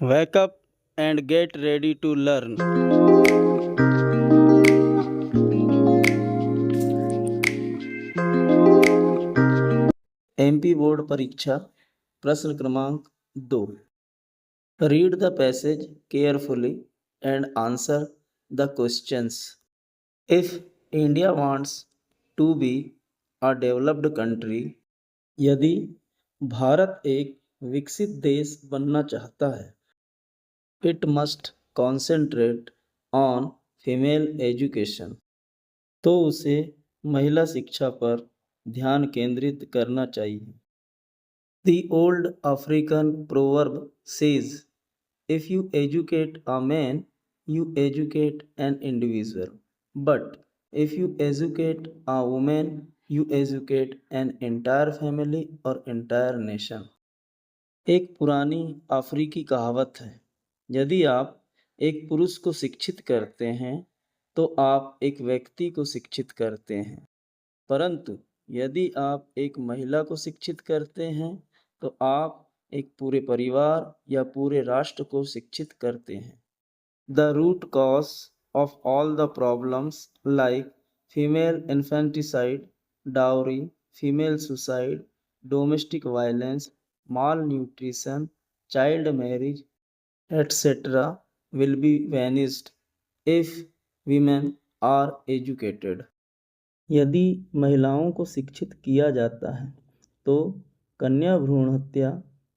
Wake up and get ready to learn. MP board परीक्षा प्रश्न क्रमांक 2। Read the passage carefully and answer the questions. If India wants to be a developed country, यदि भारत एक विकसित देश बनना चाहता है, it must concentrate on female education, तो उसे महिला शिक्षा पर ध्यान केंद्रित करना चाहिए। The old African proverb says, if you educate a man, you educate an individual. But if you educate a woman, you educate an entire family or entire nation. एक पुरानी अफ्रीकी कहावत है, यदि आप एक पुरुष को शिक्षित करते हैं तो आप एक व्यक्ति को शिक्षित करते हैं, परंतु यदि आप एक महिला को शिक्षित करते हैं तो आप एक पूरे परिवार या पूरे राष्ट्र को शिक्षित करते हैं। The root cause of all the problems like female infanticide, dowry, female suicide, domestic violence, malnutrition, child marriage, etcetera will be vanished if women are educated. यदि महिलाओं को शिक्षित किया जाता है तो कन्या भ्रूण हत्या,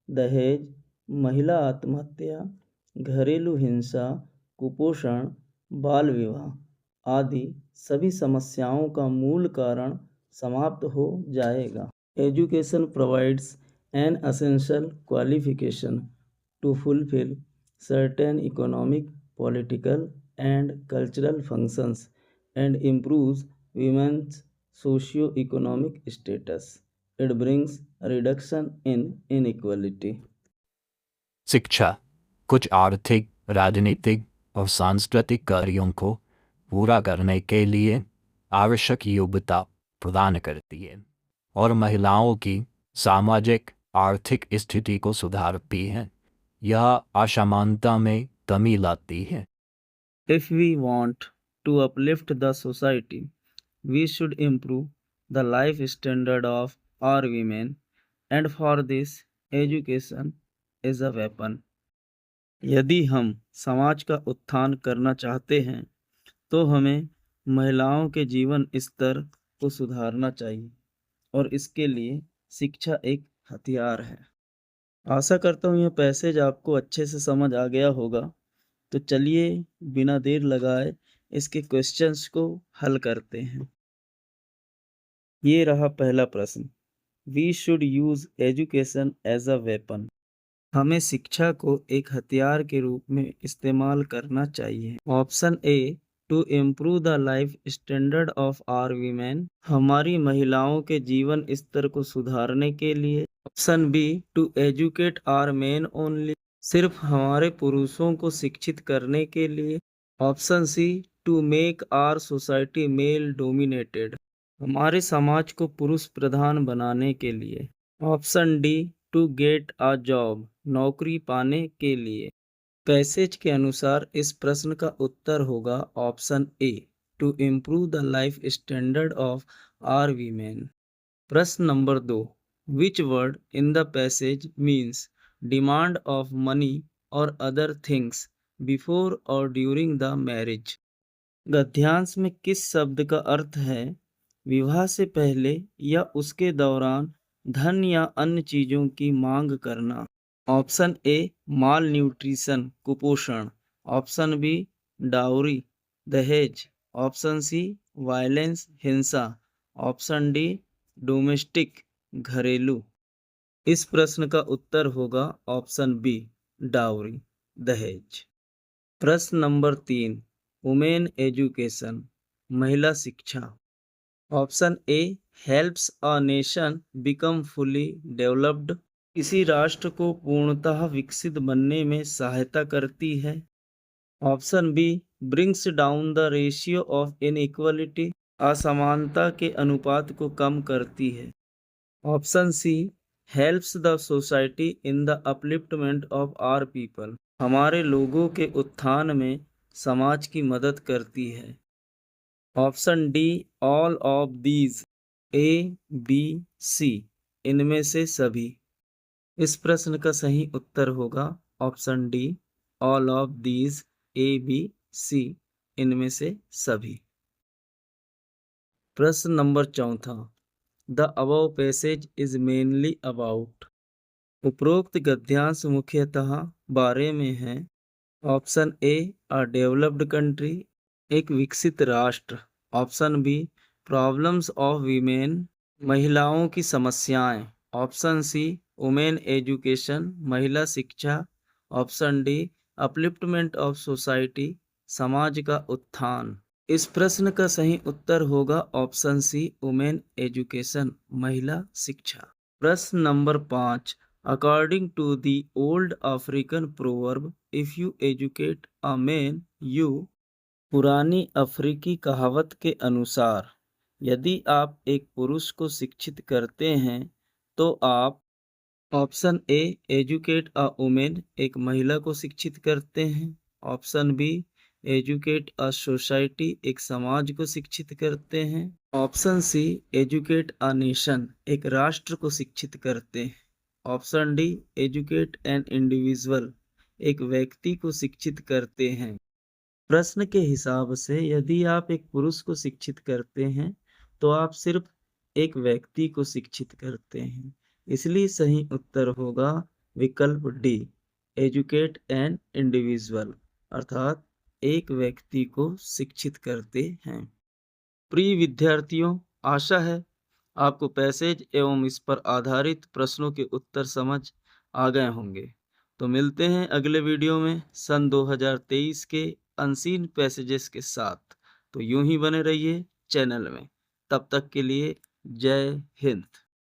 दहेज, महिला आत्महत्या, घरेलू हिंसा, कुपोषण, बाल विवाह आदि सभी समस्याओं का मूल कारण समाप्त हो जाएगा। Education provides an essential qualification to fulfil certain economic, political, and cultural functions and improves women's socio-economic status. It brings a reduction in inequality. शिक्षा कुछ आर्थिक, राजनीतिक और सांस्कृतिक कार्यों को पूरा करने के लिए आवश्यक योग्यता प्रदान करती है और महिलाओं की सामाजिक आर्थिक स्थिति को सुधारती है। यह असमानता में कमी लाती है। If we want to uplift the society, we should improve the life standard of our women, and for this, education is a weapon. यदि हम समाज का उत्थान करना चाहते हैं तो हमें महिलाओं के जीवन स्तर को सुधारना चाहिए और इसके लिए शिक्षा एक हथियार है। आशा करता हूँ यह पैसेज आपको अच्छे से समझ आ गया होगा। तो चलिए बिना देर लगाए इसके क्वेश्चंस को हल करते हैं। ये रहा पहला प्रश्न, we should use education as a weapon. हमें शिक्षा को एक हथियार के रूप में इस्तेमाल करना चाहिए। Option A, to improve the life standard of our women, हमारी महिलाओं के जीवन स्तर को सुधारने के लिए। Option B, to educate our men only, सिर्फ हमारे पुरुषों को शिक्षित करने के लिए। Option C, to make our society male dominated, हमारे समाज को पुरुष प्रधान बनाने के लिए। Option D, to get a job, नौकरी पाने के लिए। पैसेज के अनुसार इस प्रश्न का उत्तर होगा option A, to improve the life standard of our women. प्रश्न number 2, which word in the passage means demand of money और अदर थिंग्स बिफोर और ड्यूरिंग द मैरिज। गद्यांश में किस शब्द का अर्थ है विवाह से पहले या उसके दौरान धन या अन्य चीजों की मांग करना। ऑप्शन ए, माल न्यूट्रिशन कुपोषण। ऑप्शन बी, डाउरी दहेज। ऑप्शन सी, वायलेंस हिंसा। ऑप्शन डी, डोमेस्टिक घरेलू। इस प्रश्न का उत्तर होगा ऑप्शन बी, डाउरी दहेज। प्रश्न नंबर 3, वुमेन एजुकेशन महिला शिक्षा। Option A, helps a nation become fully developed, किसी राष्ट्र को पूर्णतः विकसित बनने में सहायता करती है। Option B, brings down the ratio of inequality, असमानता के अनुपात को कम करती है। Option C, helps the society in the upliftment of our people, हमारे लोगों के उत्थान में समाज की मदद करती है। Option D all of these, A B C, इनमें से सभी। इस प्रश्न का सही उत्तर होगा option D all of these, A B C, इनमें से सभी। प्रश्न number 4, the above passage is mainly about. उपरोक्त गद्यांश मुख्यतः बारे में है। Option A a developed country, एक विकसित राष्ट्र। Option B problems of women, महिलाओं की समस्याएं। ऑप्शन सी वुमेन एजुकेशन, महिला शिक्षा। Option D upliftment of society, समाज का उत्थान। इस प्रश्न का सही उत्तर होगा ऑप्शन सी वुमेन एजुकेशन, महिला शिक्षा। प्रश्न number 5, according to the old African proverb if you educate a man you. पुरानी अफ्रीकी कहावत के अनुसार यदि आप एक पुरुष को शिक्षित करते हैं तो आप। Option A educate a women, एक महिला को शिक्षित करते हैं। Option B educate a society, एक समाज को शिक्षित करते हैं। Option C educate a nation, एक राष्ट्र को शिक्षित करते हैं। Option D educate an individual, एक व्यक्ति को शिक्षित करते हैं। प्रश्न के हिसाब से यदि आप एक पुरुष को शिक्षित करते हैं तो आप सिर्फ एक व्यक्ति को शिक्षित करते हैं। इसलिए सही उत्तर होगा विकल्प डी, एजुकेट एन इंडिविजुअल, अर्थात एक व्यक्ति को शिक्षित करते हैं। प्रिय विद्यार्थियों, आशा है आपको पैसेज एवं इस पर आधारित प्रश्नों के उत्तर समझ आ गए होंगे। तो मिलते हैं अगले वीडियो में सन 2023 के अनसीन पैसेजेस के साथ। तो यूं ही बने रहिए चैनल में। तब तक के लिए जय हिंद।